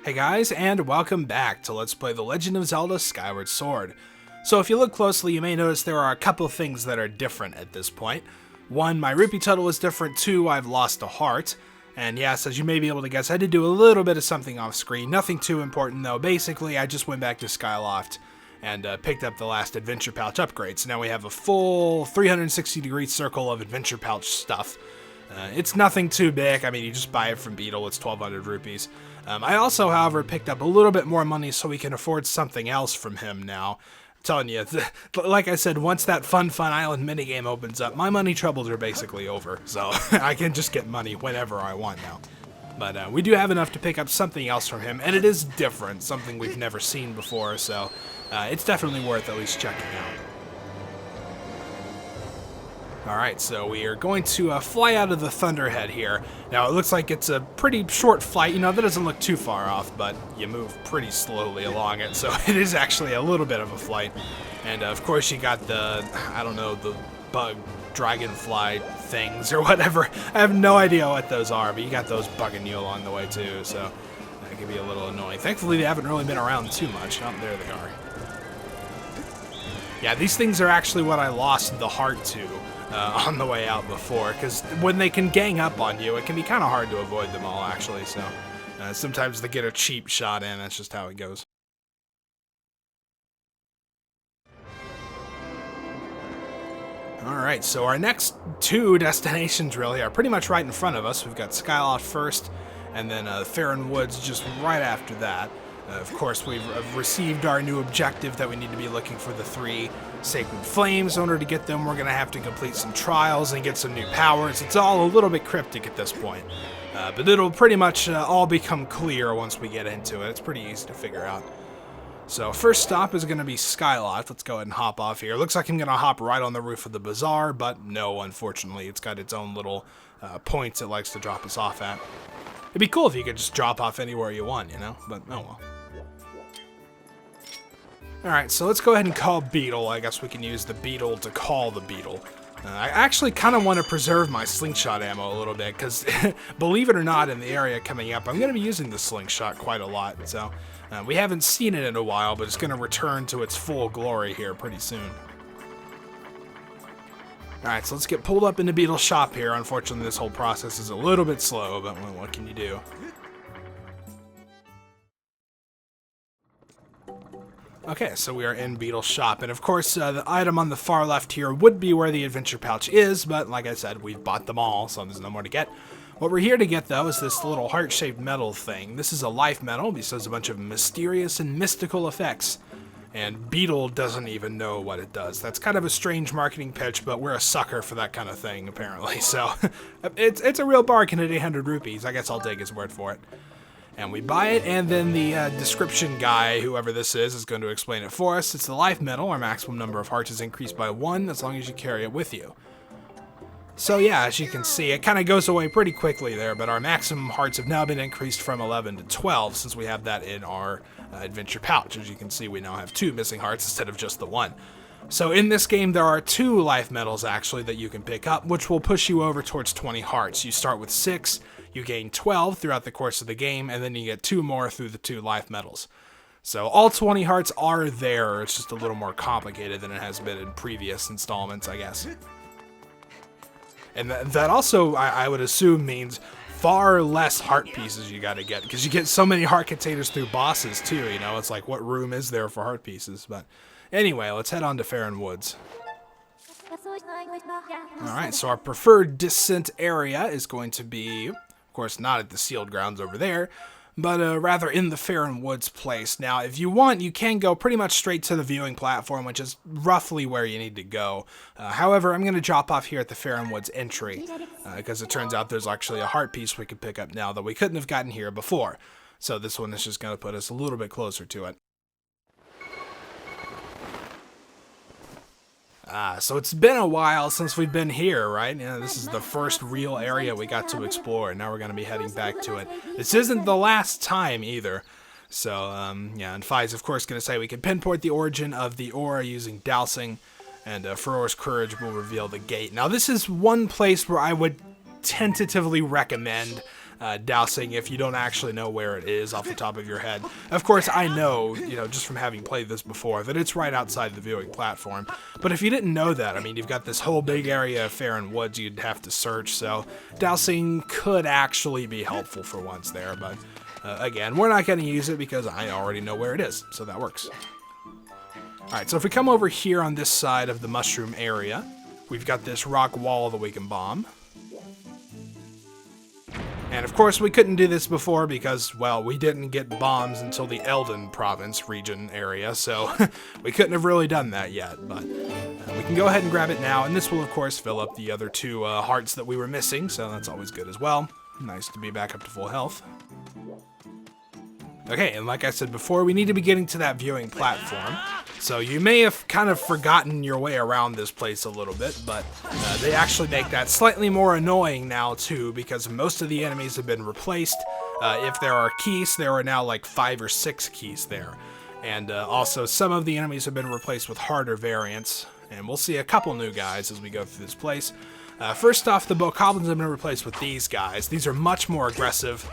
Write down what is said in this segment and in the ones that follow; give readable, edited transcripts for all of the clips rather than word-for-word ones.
Hey guys, and welcome back to Let's Play The Legend of Zelda Skyward Sword. So if you look closely, you may notice there are a couple things that are different at this point. One, my rupee total is different. Two, I've lost a heart. And yes, as you may be able to guess, I did do a little bit of something off screen. Nothing too important though. Basically, I just went back to Skyloft and picked up the last Adventure Pouch upgrade. So now we have a full 360-degree circle of Adventure Pouch stuff. It's nothing too big. I mean, you just buy it from Beetle. It's 1,200 rupees. I also, however, picked up a little bit more money so we can afford something else from him now. I'm telling you, like I said, once that Fun Island minigame opens up, my money troubles are basically over. So I can just get money whenever I want now. But we do have enough to pick up something else from him, and it is different, something we've never seen before, so it's definitely worth at least checking out. Alright, so we are going to fly out of the Thunderhead here. Now, it looks like it's a pretty short flight. You know, that doesn't look too far off, but you move pretty slowly along it, so it is actually a little bit of a flight. And, of course, you got the, I don't know, the bug dragonfly things or whatever. I have no idea what those are, but you got those bugging you along the way, too, so that can be a little annoying. Thankfully, they haven't really been around too much. Oh, there they are. Yeah, these things are actually what I lost the heart to. On the way out before, because when they can gang up on you, it can be kind of hard to avoid them all, actually, so sometimes they get a cheap shot in. That's just how it goes. Alright, so our next two destinations really are pretty much right in front of us. We've got Skyloft first, and then Faron Woods just right after that. Of course, we've received our new objective that we need to be looking for the 3 Sacred Flames. In order to get them, we're going to have to complete some trials and get some new powers. It's all a little bit cryptic at this point, but it'll pretty much all become clear once we get into it. It's pretty easy to figure out. So first stop is going to be Skyloft. Let's go ahead and hop off here. Looks like I'm going to hop right on the roof of the bazaar, but no, unfortunately. It's got its own little points it likes to drop us off at. It'd be cool if you could just drop off anywhere you want, you know, but oh well. Alright, so let's go ahead and call Beetle. I guess we can use the Beetle to call the Beetle. I actually kind of want to preserve my slingshot ammo a little bit, because believe it or not, in the area coming up, I'm going to be using the slingshot quite a lot. So we haven't seen it in a while, but it's going to return to its full glory here pretty soon. Alright, so let's get pulled up into Beetle's shop here. Unfortunately, this whole process is a little bit slow, but what can you do? Okay, so we are in Beetle's shop, and of course, the item on the far left here would be where the Adventure Pouch is, but like I said, we've bought them all, so there's no more to get. What we're here to get, though, is this little heart-shaped metal thing. This is a life medal. This has a bunch of mysterious and mystical effects, and Beetle doesn't even know what it does. That's kind of a strange marketing pitch, but we're a sucker for that kind of thing, apparently, so it's a real bargain at 800 rupees. I guess I'll take his word for it. And we buy it, and then the description guy, whoever this is going to explain it for us. It's the life medal. Our maximum number of hearts is increased by 1 as long as you carry it with you. So yeah, as you can see, it kind of goes away pretty quickly there, but our maximum hearts have now been increased from 11 to 12 since we have that in our Adventure Pouch. As you can see, we now have 2 missing hearts instead of just the 1. So in this game, there are 2 life medals, actually, that you can pick up, which will push you over towards 20 hearts. You start with 6, you gain 12 throughout the course of the game, and then you get 2 more through the 2 life medals. So all 20 hearts are there, it's just a little more complicated than it has been in previous installments, I guess. And that also, I would assume, means far less heart pieces you gotta get, because you get so many heart containers through bosses, too, you know? It's like, what room is there for heart pieces? But anyway, let's head on to Faron Woods. Alright, so our preferred descent area is going to be, of course, not at the sealed grounds over there, but rather in the Faron Woods place. Now, if you want, you can go pretty much straight to the viewing platform, which is roughly where you need to go. However, I'm going to drop off here at the Faron Woods entry, because it turns out there's actually a heart piece we could pick up now that we couldn't have gotten here before. So this one is just going to put us a little bit closer to it. So it's been a while since we've been here, right? You know, this is the first real area we got to explore, and now we're going to be heading back to it. This isn't the last time, either. So, yeah, and Fi's, of course, going to say we can pinpoint the origin of the aura using dowsing, and Farore's Courage will reveal the gate. Now, this is one place where I would tentatively recommend dousing if you don't actually know where it is off the top of your head. Of course, I know, just from having played this before, that it's right outside the viewing platform. But if you didn't know that, I mean, you've got this whole big area of Faron Woods you'd have to search, so dousing could actually be helpful for once there, but again, we're not going to use it because I already know where it is, so that works. Alright, so if we come over here on this side of the mushroom area, we've got this rock wall that we can bomb. And of course we couldn't do this before because, well, we didn't get bombs until the Eldin province region area, so we couldn't have really done that yet, but we can go ahead and grab it now, and this will of course fill up the other two hearts that we were missing, so that's always good as well. Nice to be back up to full health. Okay, and like I said before, we need to be getting to that viewing platform. So you may have kind of forgotten your way around this place a little bit, but they actually make that slightly more annoying now too, because most of the enemies have been replaced. If there are keys, there are now like 5 or 6 keys there. And also some of the enemies have been replaced with harder variants, and we'll see a couple new guys as we go through this place. First off, the bokoblins have been replaced with these guys. These are much more aggressive.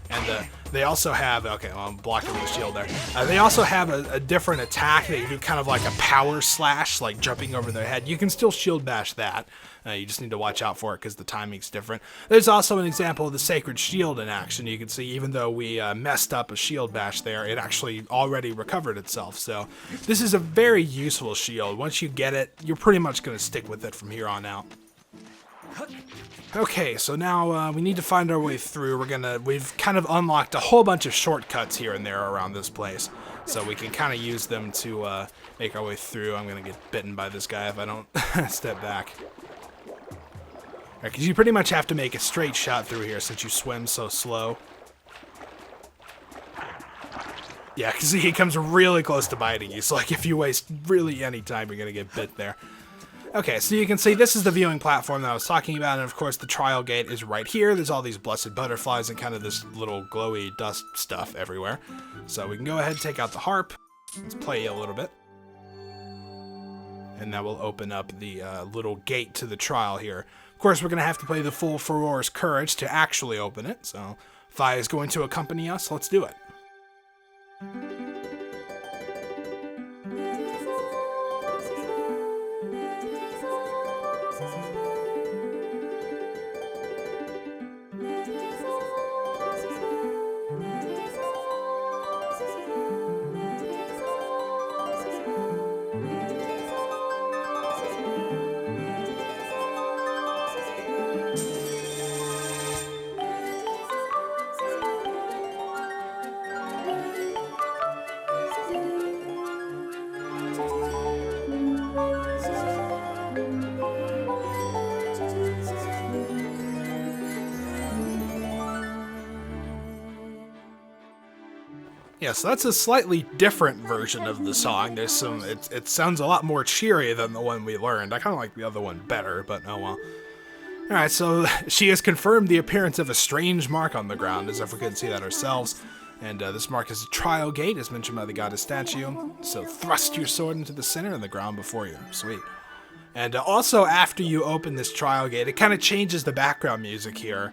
And they also have, okay, well, I'm blocking the shield there. They also have a different attack. They do kind of like a power slash, like jumping over their head. You can still shield bash that. You just need to watch out for it because the timing's different. There's also an example of the Sacred Shield in action. You can see even though we messed up a shield bash there, it actually already recovered itself. So this is a very useful shield. Once you get it, you're pretty much going to stick with it from here on out. Okay, so now we need to find our way through. We've kind of unlocked a whole bunch of shortcuts here and there around this place, so we can kind of use them to make our way through. I'm gonna get bitten by this guy if I don't step back. Because you pretty much have to make a straight shot through here since you swim so slow. Yeah, because he comes really close to biting you, so like if you waste really any time, you're gonna get bit there. Okay, so you can see this is the viewing platform that I was talking about, and of course the trial gate is right here. There's all these blessed butterflies and kind of this little glowy dust stuff everywhere. So we can go ahead and take out the harp. Let's play a little bit. And that will open up the little gate to the trial here. Of course, we're going to have to play the full Faron's Courage to actually open it, so Fi is going to accompany us. Let's do it. Yeah, so that's a slightly different version of the song. There's some, it sounds a lot more cheery than the one we learned. I kind of like the other one better, but oh well. Alright, so she has confirmed the appearance of a strange mark on the ground, as if we couldn't see that ourselves. And this mark is a trial gate, as mentioned by the goddess statue. So thrust your sword into the center of the ground before you. Sweet. And also, after you open this trial gate, it kind of changes the background music here.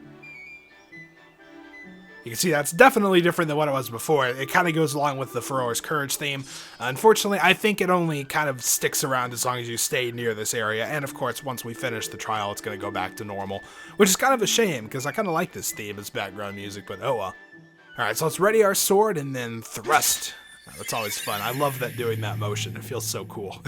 You can see that's definitely different than what it was before. It kind of goes along with the Faron's Courage theme. Unfortunately, I think it only kind of sticks around as long as you stay near this area. And of course, once we finish the trial, it's going to go back to normal. Which is kind of a shame, because I kind of like this theme as background music, but oh well. Alright, so let's ready our sword and then thrust. That's always fun. I love that doing that motion. It feels so cool.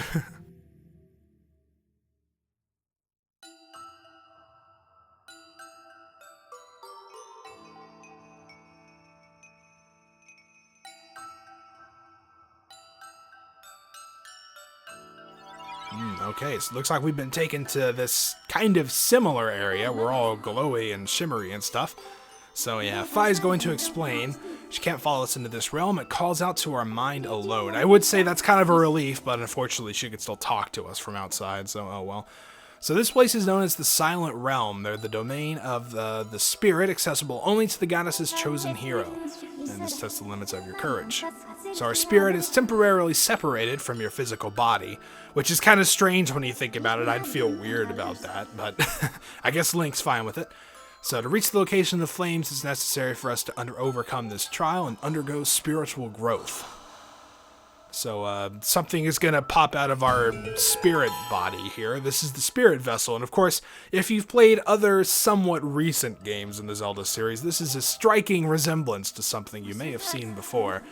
Okay, so it looks like we've been taken to this kind of similar area. We're all glowy and shimmery and stuff. So yeah, Fi's going to explain. She can't follow us into this realm. It calls out to our mind alone. I would say that's kind of a relief, but unfortunately she could still talk to us from outside, so oh well. So this place is known as the Silent Realm. They're the domain of the spirit, accessible only to the goddess's chosen hero. And this tests the limits of your courage. So our spirit is temporarily separated from your physical body, which is kind of strange when you think about it. I'd feel weird about that, but I guess Link's fine with it. So to reach the location of the flames, it's necessary for us to overcome this trial and undergo spiritual growth. So something is going to pop out of our spirit body here. This is the spirit vessel. And of course, if you've played other somewhat recent games in the Zelda series, this is a striking resemblance to something you may have seen before.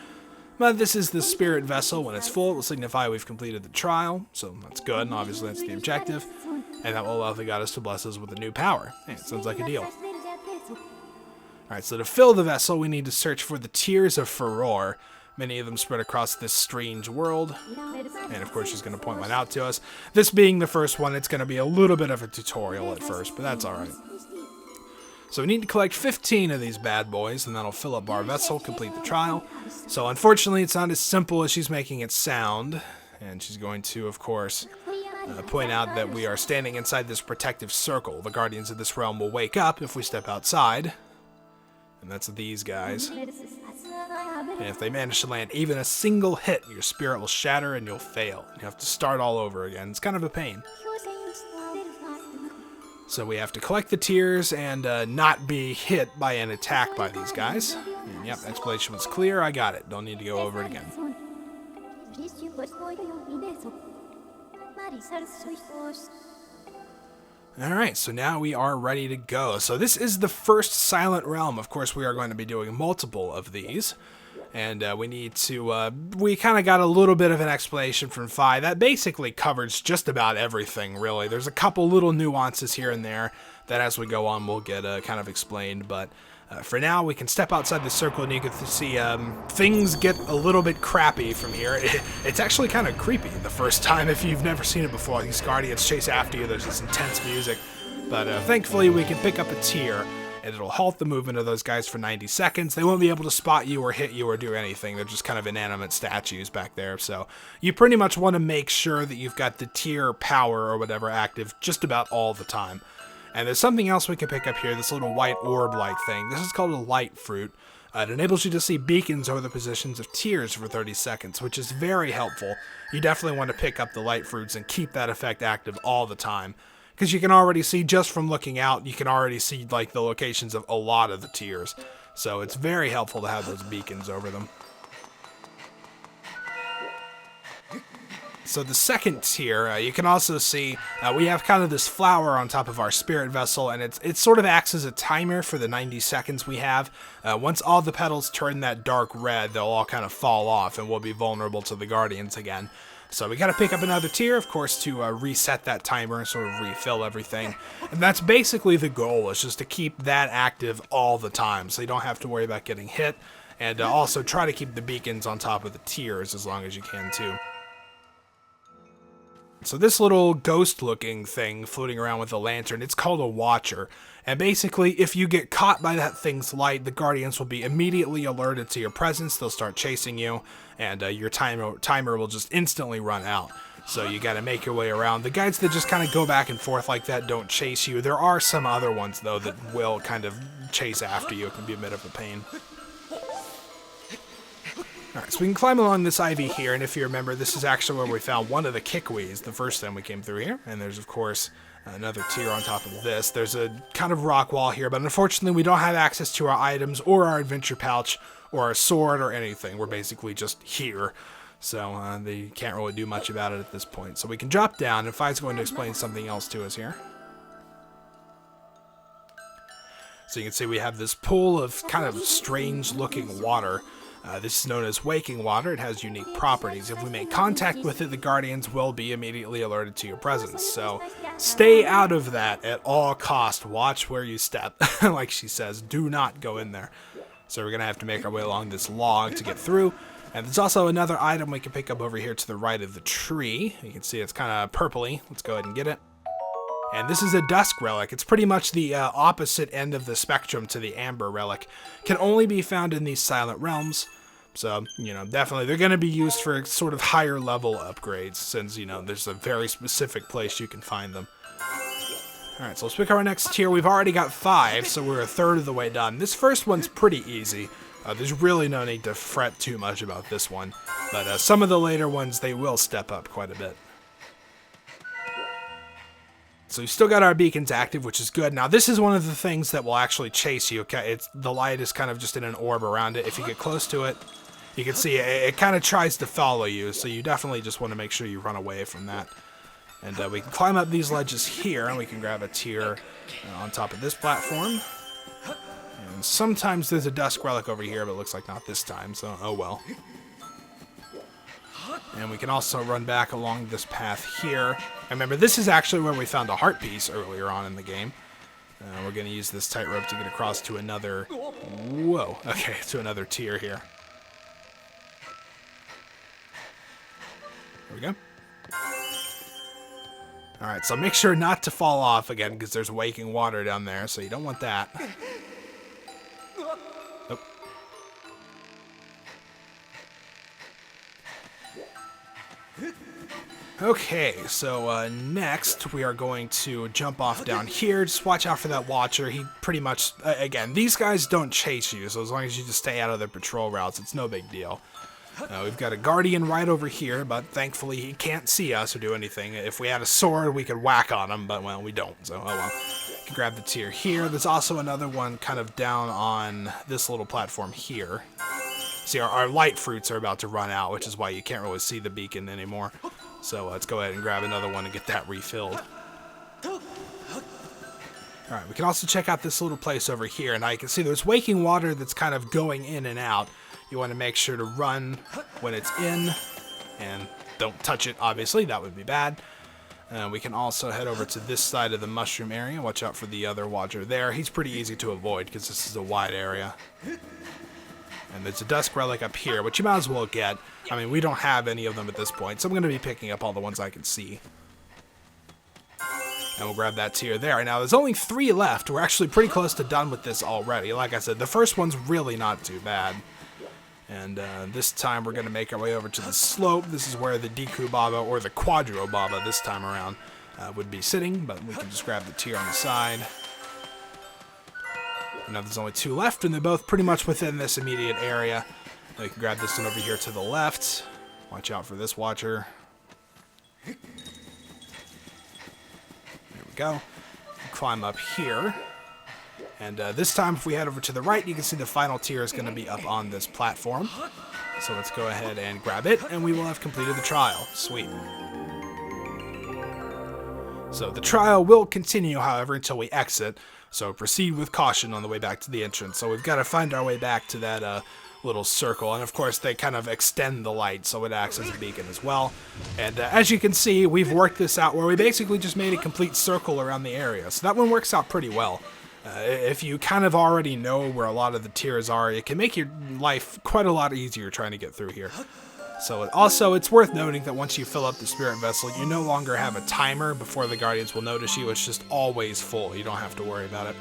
But this is the spirit vessel. When it's full, it will signify we've completed the trial. So that's good, and obviously that's the objective. And that will allow the goddess to bless us with a new power. Hey, it sounds like a deal. Alright, so to fill the vessel, we need to search for the Tears of Faron. Many of them spread across this strange world. And of course she's going to point one out to us. This being the first one, it's going to be a little bit of a tutorial at first, but that's alright. So we need to collect 15 of these bad boys, and that'll fill up our vessel, complete the trial. So unfortunately, it's not as simple as she's making it sound. And she's going to, of course, point out that we are standing inside this protective circle. The guardians of this realm will wake up if we step outside. And that's these guys. And if they manage to land even a single hit, your spirit will shatter and you'll fail. You have to start all over again. It's kind of a pain. So we have to collect the tears and not be hit by an attack by these guys. And yep, explanation was clear. I got it. Don't need to go over it again. Alright, so now we are ready to go. So this is the first Silent Realm. Of course, we are going to be doing multiple of these. And we need to, we kind of got a little bit of an explanation from Fi. That basically covers just about everything, really. There's a couple little nuances here and there that as we go on we'll get kind of explained. But for now, we can step outside the circle and you can see things get a little bit crappy from here. It's actually kind of creepy the first time if you've never seen it before. These guardians chase after you. There's this intense music. But thankfully, we can pick up a tear, and it'll halt the movement of those guys for 90 seconds. They won't be able to spot you or hit you or do anything. They're just kind of inanimate statues back there. So you pretty much want to make sure that you've got the tear power or whatever active just about all the time. And there's something else we can pick up here, this little white orb-like thing. This is called a light fruit. It enables you to see beacons over the positions of tears for 30 seconds, which is very helpful. You definitely want to pick up the light fruits and keep that effect active all the time. Because you can already see, just from looking out, you can already see like the locations of a lot of the tears. So it's very helpful to have those beacons over them. So the second tier, you can also see we have kind of this flower on top of our spirit vessel, and it sort of acts as a timer for the 90 seconds we have. Once all the petals turn that dark red, they'll all kind of fall off, and we'll be vulnerable to the guardians again. So we got to pick up another tier, of course, to reset that timer and sort of refill everything. And that's basically the goal, is just to keep that active all the time, so you don't have to worry about getting hit. And also try to keep the beacons on top of the tiers as long as you can, too. So this little ghost-looking thing floating around with a lantern, it's called a Watcher. And basically, if you get caught by that thing's light, the Guardians will be immediately alerted to your presence. They'll start chasing you, and your timer will just instantly run out. So you got to make your way around. The guides that just kind of go back and forth like that don't chase you. There are some other ones, though, that will kind of chase after you. It can be a bit of a pain. Alright, so we can climb along this ivy here, and if you remember, this is actually where we found one of the Kikwis the first time we came through here. And there's, of course, another tier on top of this. There's a kind of rock wall here, but unfortunately we don't have access to our items or our adventure pouch or our sword or anything. We're basically just here. So they can't really do much about it at this point. So we can drop down, and Fi's going to explain something else to us here. So you can see we have this pool of kind of strange-looking water. This is known as waking water. It has unique properties. If we make contact with it, the guardians will be immediately alerted to your presence. So stay out of that at all costs. Watch where you step. Like she says, do not go in there. So we're going to have to make our way along this log to get through. And there's also another item we can pick up over here to the right of the tree. You can see it's kind of purpley. Let's go ahead and get it. And this is a dusk relic. It's pretty much the opposite end of the spectrum to the amber relic. Can only be found in these silent realms. So, you know, definitely they're going to be used for sort of higher level upgrades, since, you know, there's a very specific place you can find them. Alright, so let's pick our next tier. We've already got 5, so we're a third of the way done. This first one's pretty easy. There's really no need to fret too much about this one. But some of the later ones, they will step up quite a bit. So we've still got our beacons active, which is good. Now, this is one of the things that will actually chase you. Okay, the light is kind of just in an orb around it. If you get close to it, you can see it kind of tries to follow you, so you definitely just want to make sure you run away from that. And we can climb up these ledges here, and we can grab a tier on top of this platform. And sometimes there's a dusk relic over here, but it looks like not this time, so oh well. And we can also run back along this path here. And remember, this is actually where we found a heart piece earlier on in the game. We're going to use this tightrope to get across to another... Whoa. Okay, to another tier here. There we go. Alright, so make sure not to fall off again, because there's waking water down there, so you don't want that. Oh. Okay, so next we are going to jump off down here. Just watch out for that watcher. He pretty much, again, these guys don't chase you, so as long as you just stay out of their patrol routes, it's no big deal. We've got a guardian right over here, but thankfully he can't see us or do anything. If we had a sword, we could whack on him, but, well, we don't, so oh well. You can grab the tier here. There's also another one kind of down on this little platform here. See, our light fruits are about to run out, which is why you can't really see the beacon anymore. So let's go ahead and grab another one and get that refilled. Alright, we can also check out this little place over here. Now you can see there's waking water that's kind of going in and out. You want to make sure to run when it's in, and don't touch it, obviously, that would be bad. We can also head over to this side of the mushroom area. Watch out for the other watcher there. He's pretty easy to avoid because this is a wide area. And there's a dusk relic up here, which you might as well get. I mean, we don't have any of them at this point, so I'm going to be picking up all the ones I can see. And we'll grab that tier there. Now, there's only 3 left. We're actually pretty close to done with this already. Like I said, the first one's really not too bad. And this time we're going to make our way over to the slope. This is where the Deku Baba, or the Quadro Baba this time around, would be sitting. But we can just grab the tier on the side. Now there's only 2 left, and they're both pretty much within this immediate area. Now we can grab this one over here to the left. Watch out for this watcher. There we go. Climb up here. And this time, if we head over to the right, you can see the final tier is going to be up on this platform. So let's go ahead and grab it, and we will have completed the trial. Sweet. So the trial will continue, however, until we exit. So proceed with caution on the way back to the entrance. So we've got to find our way back to that little circle. And of course, they kind of extend the light, so it acts as a beacon as well. And as you can see, we've worked this out where we basically just made a complete circle around the area. So that one works out pretty well. If you kind of already know where a lot of the tiers are, it can make your life quite a lot easier trying to get through here. So also, it's worth noting that once you fill up the spirit vessel, you no longer have a timer before the guardians will notice you. It's just always full. You don't have to worry about it.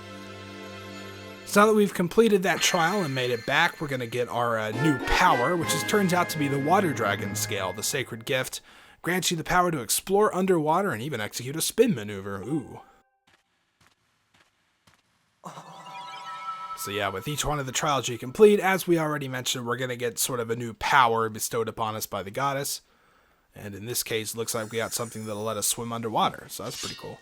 So now that we've completed that trial and made it back, we're going to get our new power, which turns out to be the Water Dragon Scale. The sacred gift grants you the power to explore underwater and even execute a spin maneuver. Ooh. So yeah, with each one of the trials you complete, as we already mentioned, we're going to get sort of a new power bestowed upon us by the goddess. And in this case, it looks like we got something that'll let us swim underwater, so that's pretty cool.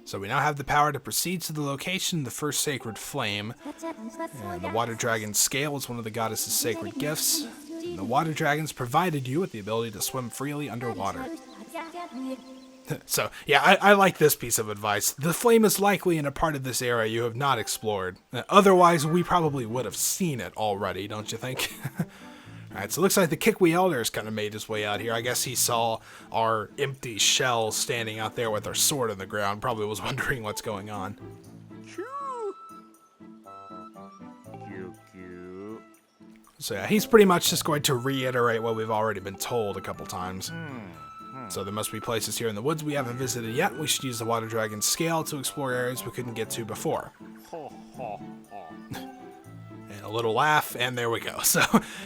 So we now have the power to proceed to the location of the first sacred flame. And the Water Dragon Scale is one of the goddess's sacred gifts. And the Water Dragons provided you with the ability to swim freely underwater. So, yeah, I like this piece of advice. The flame is likely in a part of this area you have not explored. Otherwise, we probably would have seen it already, don't you think? Alright, so it looks like the Kikwi Elder's kind of made his way out here. I guess he saw our empty shell standing out there with our sword in the ground. Probably was wondering what's going on. So yeah, he's pretty much just going to reiterate what we've already been told a couple times. So there must be places here in the woods we haven't visited yet. We should use the Water Dragon Scale to explore areas we couldn't get to before. And a little laugh, and there we go. So,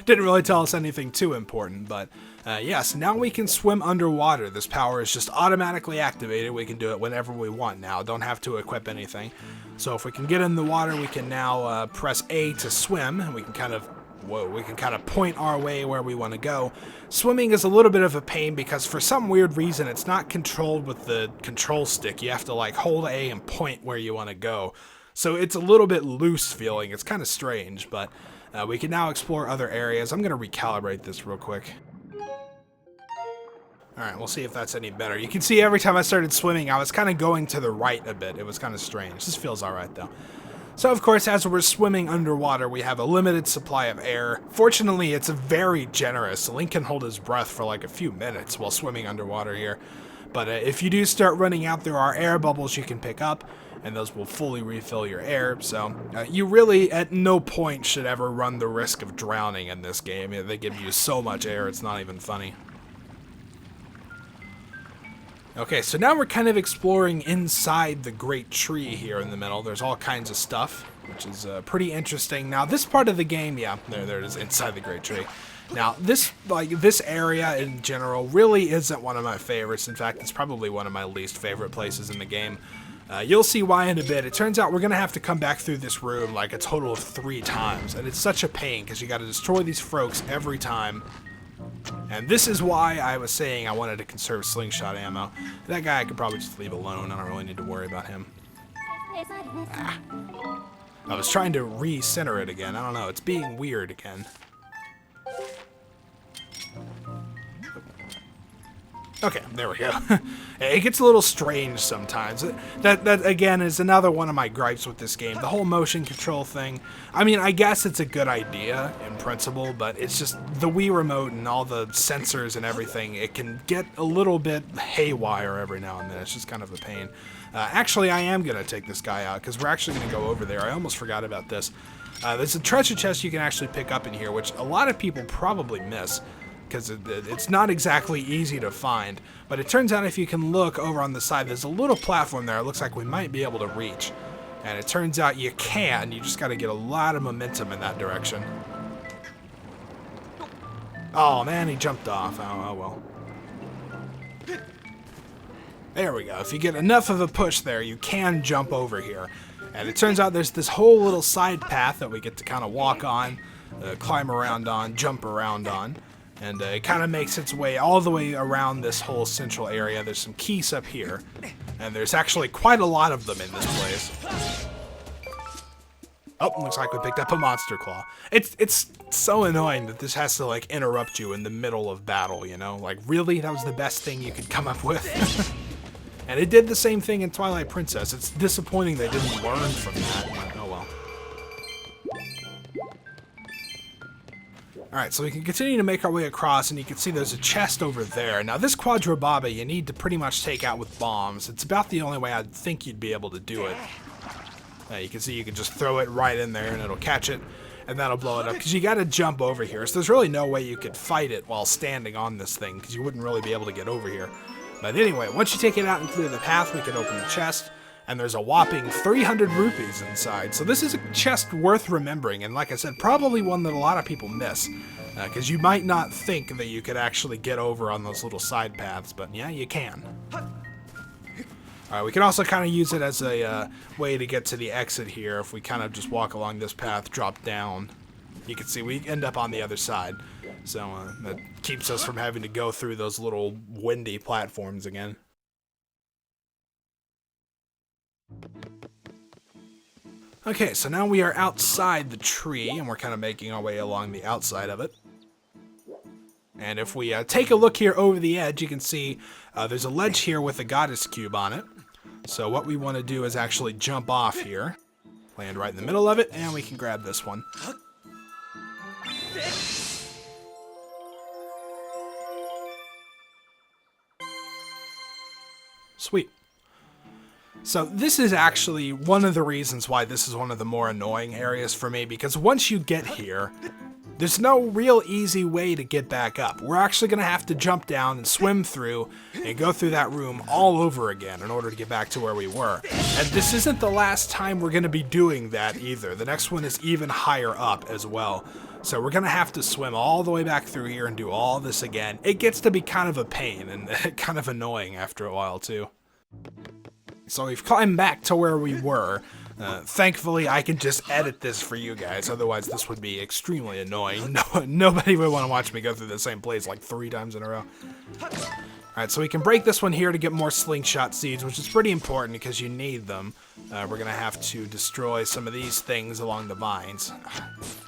didn't really tell us anything too important, but yes, now we can swim underwater. This power is just automatically activated. We can do it whenever we want now. Don't have to equip anything. So if we can get in the water, we can now press A to swim, and we can kind of whoa, we can kind of point our way where we want to go. Swimming is a little bit of a pain because for some weird reason it's not controlled with the control stick. You have to like hold A and point where you want to go. So it's a little bit loose feeling. It's kind of strange, but we can now explore other areas. I'm going to recalibrate this real quick. Alright, we'll see if that's any better. You can see every time I started swimming, I was kind of going to the right a bit. It was kind of strange. This feels alright, though. So, of course, as we're swimming underwater, we have a limited supply of air. Fortunately, it's very generous. Link can hold his breath for like a few minutes while swimming underwater here. But if you do start running out, there are air bubbles you can pick up, and those will fully refill your air. So, you really, at no point, should ever run the risk of drowning in this game. They give you so much air, it's not even funny. Okay, so now we're kind of exploring inside the great tree here in the middle. There's all kinds of stuff, which is pretty interesting. Now, this part of the game, yeah, there it is, inside the great tree. Now, this area in general really isn't one of my favorites. In fact, it's probably one of my least favorite places in the game. You'll see why in a bit. It turns out we're going to have to come back through this room like a total of 3 times, and it's such a pain because you got to destroy these Froaks every time. And this is why I was saying I wanted to conserve slingshot ammo. That guy I could probably just leave alone. I don't really need to worry about him. Ah. I was trying to recenter it again. I don't know. It's being weird again. Okay, there we go. It gets a little strange sometimes. That again is another one of my gripes with this game. The whole motion control thing. I mean, I guess it's a good idea in principle, but it's just the Wii remote and all the sensors and everything. It can get a little bit haywire every now and then. It's just kind of a pain. Actually, I am going to take this guy out because we're actually going to go over there. I almost forgot about this. There's a treasure chest you can actually pick up in here, which a lot of people probably miss, because it's not exactly easy to find. But it turns out if you can look over on the side, there's a little platform there it looks like we might be able to reach. And it turns out you can. You just got to get a lot of momentum in that direction. Oh man, he jumped off. Oh well. There we go. If you get enough of a push there, you can jump over here. And it turns out there's this whole little side path that we get to kind of walk on, climb around on, jump around on. And it kind of makes its way all the way around this whole central area. There's some keys up here, and there's actually quite a lot of them in this place. Oh, looks like we picked up a monster claw. It's so annoying that this has to like interrupt you in the middle of battle, you know? Like, really? That was the best thing you could come up with? And it did the same thing in Twilight Princess. It's disappointing they didn't learn from that, but oh well. Alright, so we can continue to make our way across, and you can see there's a chest over there. Now, this Quadrababa you need to pretty much take out with bombs. It's about the only way I'd think you'd be able to do it. You can see you can just throw it right in there, and it'll catch it, and that'll blow it up, because you got to jump over here. So there's really no way you could fight it while standing on this thing, because you wouldn't really be able to get over here. But anyway, once you take it out and clear the path, we can open the chest. And there's a whopping 300 rupees inside. So this is a chest worth remembering. And like I said, probably one that a lot of people miss. Because you might not think that you could actually get over on those little side paths. But yeah, you can. Alright, we can also kind of use it as a way to get to the exit here. If we kind of just walk along this path, drop down. You can see we end up on the other side. So that keeps us from having to go through those little windy platforms again. Okay, so now we are outside the tree, and we're kind of making our way along the outside of it. And if we take a look here over the edge, you can see there's a ledge here with a goddess cube on it. So what we want to do is actually jump off here, land right in the middle of it, and we can grab this one. Sweet. So this is actually one of the reasons why this is one of the more annoying areas for me, because once you get here, there's no real easy way to get back up. We're actually going to have to jump down and swim through and go through that room all over again in order to get back to where we were. And this isn't the last time we're going to be doing that either. The next one is even higher up as well. So we're going to have to swim all the way back through here and do all this again. It gets to be kind of a pain and kind of annoying after a while too. So we've climbed back to where we were. Thankfully, I can just edit this for you guys. Otherwise, this would be extremely annoying. Nobody would want to watch me go through the same place like 3 times in a row. Alright, so we can break this one here to get more slingshot seeds, which is pretty important because you need them. We're going to have to destroy some of these things along the vines.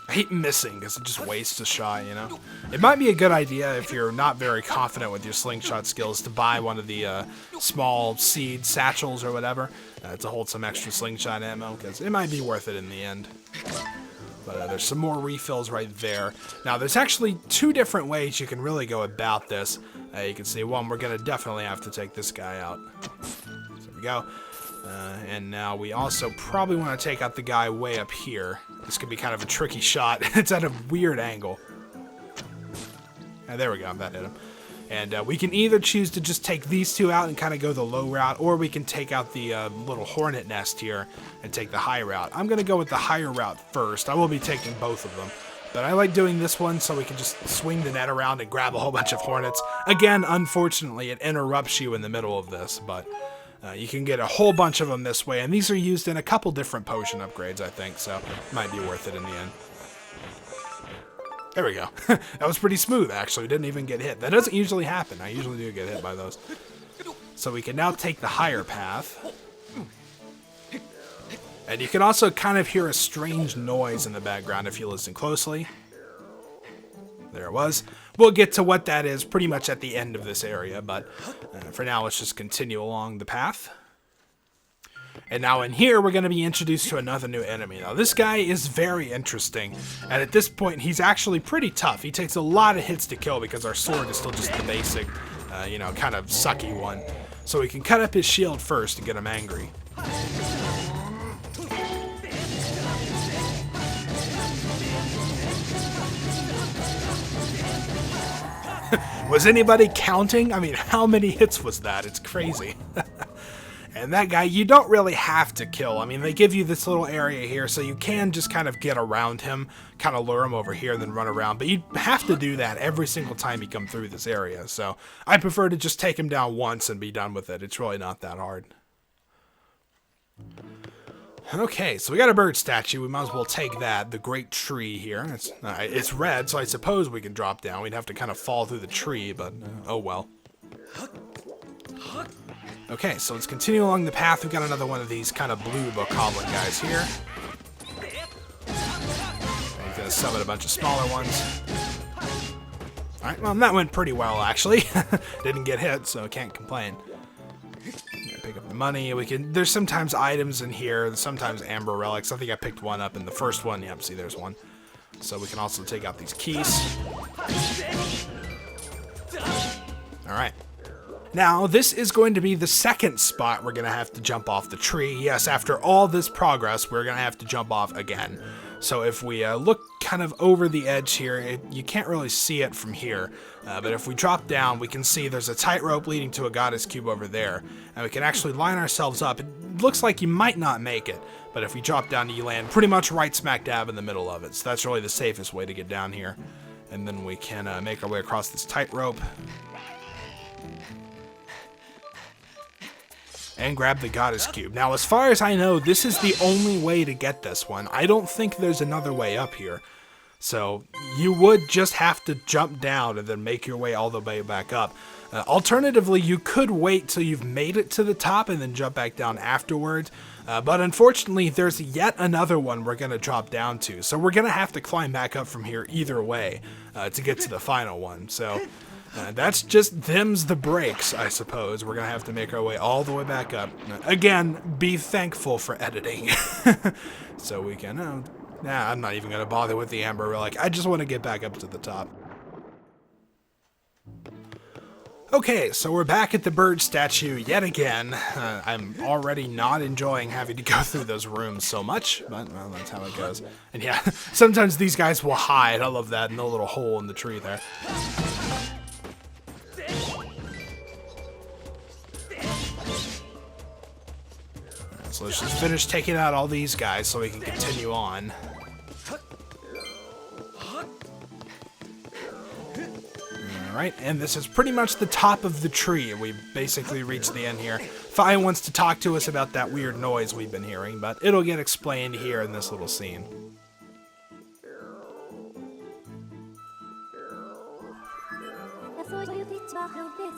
I hate missing because it just wastes a shot, you know? It might be a good idea if you're not very confident with your slingshot skills to buy one of the small seed satchels or whatever to hold some extra slingshot ammo, because it might be worth it in the end. But there's some more refills right there. Now, there's actually 2 different ways you can really go about this. You can see, one, we're going to definitely have to take this guy out. So there we go. And now we also probably want to take out the guy way up here. This could be kind of a tricky shot. It's at a weird angle. There we go. That hit him. And we can either choose to just take these 2 out and kind of go the low route, or we can take out the little hornet nest here and take the high route. I'm going to go with the higher route first. I will be taking both of them. But I like doing this one so we can just swing the net around and grab a whole bunch of hornets. Again, unfortunately, it interrupts you in the middle of this, but you can get a whole bunch of them this way. And these are used in a couple different potion upgrades, I think, so it might be worth it in the end. There we go. That was pretty smooth, actually. Didn't even get hit. That doesn't usually happen. I usually do get hit by those. So we can now take the higher path. And you can also kind of hear a strange noise in the background if you listen closely. There it was. We'll get to what that is pretty much at the end of this area, but for now, let's just continue along the path. And now in here, we're going to be introduced to another new enemy. Now, this guy is very interesting, and at this point, he's actually pretty tough. He takes a lot of hits to kill because our sword is still just the basic, kind of sucky one. So we can cut up his shield first to get him angry. Was anybody counting? I mean, how many hits was that? It's crazy. And that guy, you don't really have to kill. I mean, they give you this little area here, so you can just kind of get around him, kind of lure him over here, and then run around. But you have to do that every single time you come through this area. So I prefer to just take him down once and be done with it. It's really not that hard. Okay, so we got a bird statue. We might as well take that. The great tree here. It's red, so I suppose we can drop down. We'd have to kind of fall through the tree, but oh well. Okay, so let's continue along the path. We've got another one of these kind of blue bokoblin guys here. And he's gonna summon a bunch of smaller ones. Alright, well, that went pretty well, actually. Didn't get hit, so can't complain. Pick up the money. There's sometimes items in here, sometimes amber relics. I think I picked one up in the first one. Yep, see, there's one. So we can also take out these keys. Alright. Now, this is going to be the second spot we're going to have to jump off the tree. Yes, after all this progress, we're going to have to jump off again. So if we look kind of over the edge here, you can't really see it from here. But if we drop down, we can see there's a tightrope leading to a goddess cube over there. And we can actually line ourselves up. It looks like you might not make it. But if we drop down, you land pretty much right smack dab in the middle of it. So that's really the safest way to get down here. And then we can make our way across this tightrope. And grab the goddess cube. Now, as far as I know, this is the only way to get this one. I don't think there's another way up here. So you would just have to jump down and then make your way all the way back up. Alternatively, you could wait till you've made it to the top and then jump back down afterwards. But unfortunately, there's yet another one we're going to drop down to. So we're going to have to climb back up from here either way to get to the final one. So that's just them's the breaks, I suppose. We're going to have to make our way all the way back up. Again, be thankful for editing. So we can... nah, I'm not even going to bother with the amber relic. I just want to get back up to the top. Okay, so we're back at the bird statue yet again. I'm already not enjoying having to go through those rooms so much, but well, that's how it goes. And yeah, sometimes these guys will hide. I love that. No little hole in the tree there. So let's just finish taking out all these guys so we can continue on. right? And this is pretty much the top of the tree. We basically reached the end here. Fi wants to talk to us about that weird noise we've been hearing, but it'll get explained here in this little scene.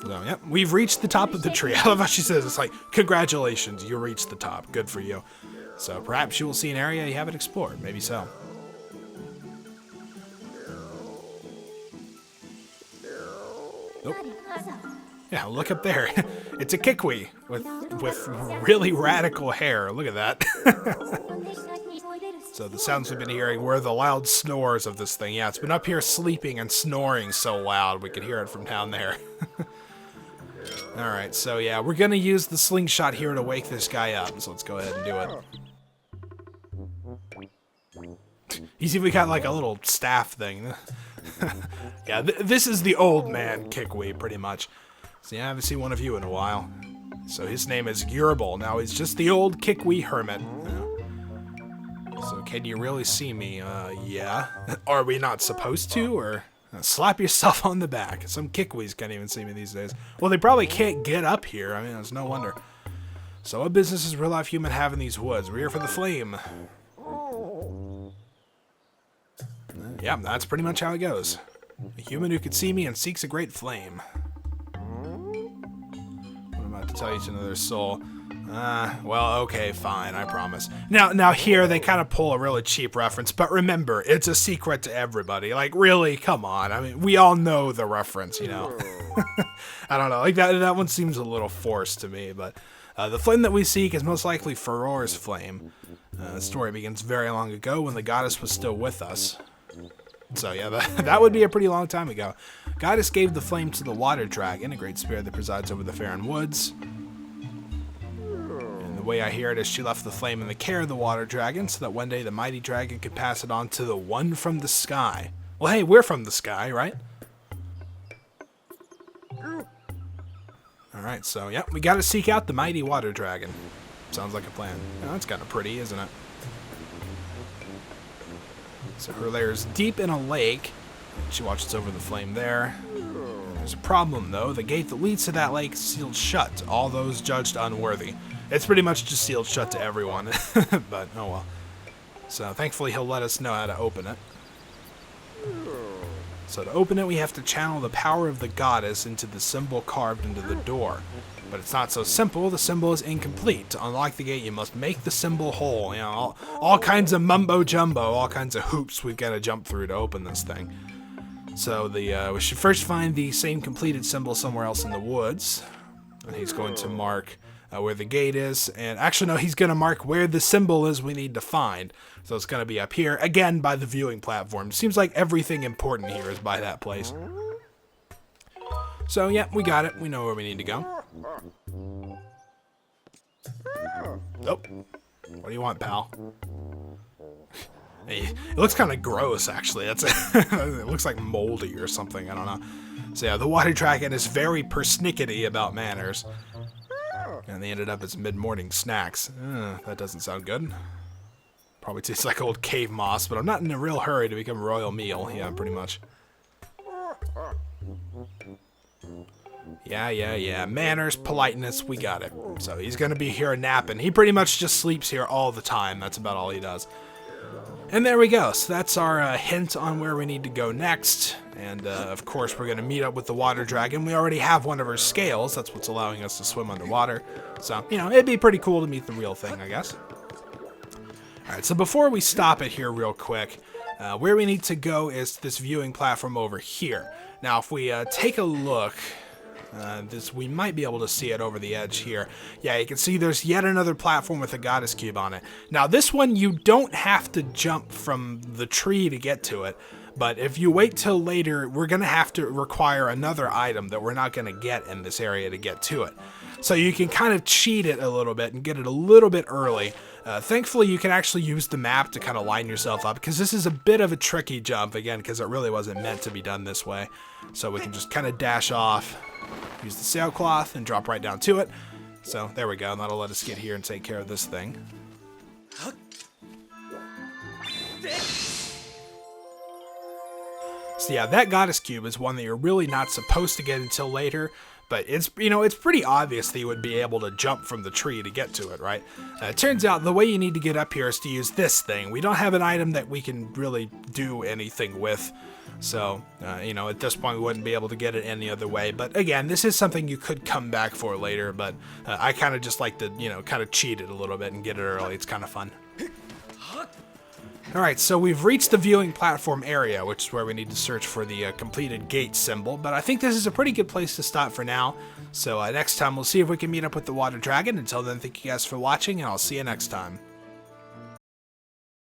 So, yep, we've reached the top of the tree. I love how she says, it's like, congratulations, you reached the top. Good for you. So perhaps you will see an area you haven't explored. Maybe so. Nope. Yeah, look up there. It's a Kiwi with really radical hair. Look at that. So the sounds we've been hearing were the loud snores of this thing. Yeah, it's been up here sleeping and snoring so loud we could hear it from down there. Alright, so yeah, we're going to use the slingshot here to wake this guy up. So let's go ahead and do it. You see we got like a little staff thing. Yeah, this is the old man Kiwi, pretty much. So yeah, I haven't seen one of you in a while. So his name is Yerbal. Now he's just the old Kiwi hermit. So can you really see me? Yeah. Are we not supposed to? Or slap yourself on the back. Some Kiwis can't even see me these days. Well, they probably can't get up here. I mean, there's no wonder. So what business does real life human have in these woods? We're here for the flame. Yeah, that's pretty much how it goes. A human who could see me and seeks a great flame. What am I about to tell you to another soul? Well, okay, fine, I promise. Now here they kind of pull a really cheap reference, but remember, it's a secret to everybody. Like, really, come on. I mean, we all know the reference, you know. I don't know, like that one seems a little forced to me, but the flame that we seek is most likely Faron's flame. The story begins very long ago when the goddess was still with us. So yeah, that would be a pretty long time ago. Goddess gave the flame to the water dragon, a great spirit that presides over the Faron woods. And the way I hear it is she left the flame in the care of the water dragon so that one day the mighty dragon could pass it on to the one from the sky. Well, hey, we're from the sky, right? Alright, so yeah, we gotta seek out the mighty water dragon. Sounds like a plan. Oh, that's kind of pretty, isn't it? So her lair is deep in a lake. She watches over the flame there. There's a problem, though. The gate that leads to that lake is sealed shut to all those judged unworthy. It's pretty much just sealed shut to everyone, but oh well. So thankfully he'll let us know how to open it. So to open it, we have to channel the power of the goddess into the symbol carved into the door. But it's not so simple. The symbol is incomplete. To unlock the gate, you must make the symbol whole. You know, all kinds of mumbo-jumbo, all kinds of hoops we've got to jump through to open this thing. So we should first find the same completed symbol somewhere else in the woods. And he's going to mark where the gate is. And actually, no, he's going to mark where the symbol is we need to find. So it's going to be up here, again, by the viewing platform. It seems like everything important here is by that place. So, yeah, we got it. We know where we need to go. Nope. What do you want, pal? Hey, it looks kind of gross, actually. It looks like moldy or something. I don't know. So, yeah, the water dragon is very persnickety about manners. And they ended up as mid-morning snacks. That doesn't sound good. Probably tastes like old cave moss, but I'm not in a real hurry to become a royal meal. Yeah, pretty much. Yeah. Manners, politeness, we got it. So he's going to be here napping. He pretty much just sleeps here all the time. That's about all he does. And there we go. So that's our hint on where we need to go next. And, of course, we're going to meet up with the water dragon. We already have one of her scales. That's what's allowing us to swim underwater. So, you know, it'd be pretty cool to meet the real thing, I guess. Alright, so before we stop it here real quick, where we need to go is this viewing platform over here. Now, if we take a look... we might be able to see it over the edge here. Yeah, you can see there's yet another platform with a goddess cube on it. Now, this one, you don't have to jump from the tree to get to it. But if you wait till later, we're going to have to require another item that we're not going to get in this area to get to it. So you can kind of cheat it a little bit and get it a little bit early. Thankfully, you can actually use the map to kind of line yourself up, because this is a bit of a tricky jump, again, because it really wasn't meant to be done this way. So we can just kind of dash off, use the sailcloth, and drop right down to it. So there we go, and that'll let us get here and take care of this thing. So So yeah, that goddess cube is one that you're really not supposed to get until later, but it's, you know, it's pretty obvious that you would be able to jump from the tree to get to it, right? It turns out the way you need to get up here is to use this thing. We don't have an item that we can really do anything with. So, you know, at this point we wouldn't be able to get it any other way. But again, this is something you could come back for later, but I kind of just like to, you know, kind of cheat it a little bit and get it early. It's kind of fun. Alright, so we've reached the viewing platform area, which is where we need to search for the completed gate symbol, but I think this is a pretty good place to stop for now. So next time we'll see if we can meet up with the water dragon. Until then, thank you guys for watching, and I'll see you next time.